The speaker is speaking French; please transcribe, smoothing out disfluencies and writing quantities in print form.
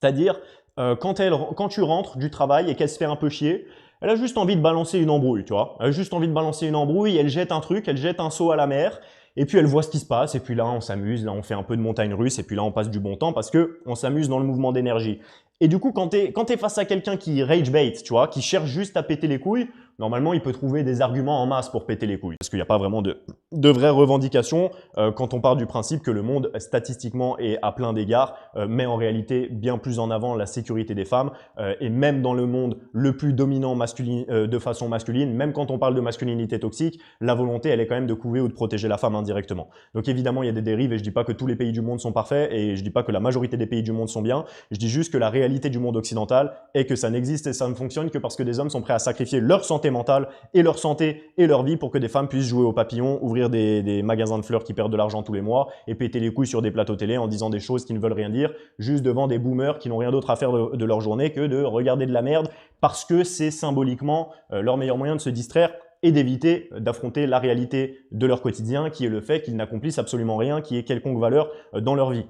C'est-à-dire, quand tu rentres du travail et qu'elle se fait un peu chier, elle a juste envie de balancer une embrouille, tu vois. Elle a juste envie de balancer une embrouille, elle jette un truc, elle jette un seau à la mer, et puis elle voit ce qui se passe, et puis là on s'amuse, là on fait un peu de montagne russe, et puis là on passe du bon temps parce que on s'amuse dans le mouvement d'énergie. Et du coup, quand t'es face à quelqu'un qui rage bait, tu vois, qui cherche juste à péter les couilles, normalement il peut trouver des arguments en masse pour péter les couilles. Parce qu'il n'y a pas vraiment de vraies revendications quand on part du principe que le monde, statistiquement et à plein d'égards, met en réalité bien plus en avant la sécurité des femmes. Et même dans le monde le plus dominant de façon masculine, même quand on parle de masculinité toxique, la volonté, elle est quand même de couver ou de protéger la femme indirectement. Donc évidemment, il y a des dérives et je dis pas que tous les pays du monde sont parfaits et je dis pas que la majorité des pays du monde sont bien. Je dis juste que la réalité du monde occidental est que ça n'existe et ça ne fonctionne que parce que des hommes sont prêts à sacrifier leur santé mentale et leur santé et leur vie pour que des femmes puissent jouer au papillon, ouvrir des magasins de fleurs qui perdent de l'argent tous les mois et péter les couilles sur des plateaux télé en disant des choses qui ne veulent rien dire, juste devant des boomers qui n'ont rien d'autre à faire de leur journée que de regarder de la merde parce que c'est symboliquement leur meilleur moyen de se distraire et d'éviter d'affronter la réalité de leur quotidien qui est le fait qu'ils n'accomplissent absolument rien qui ait quelconque valeur dans leur vie.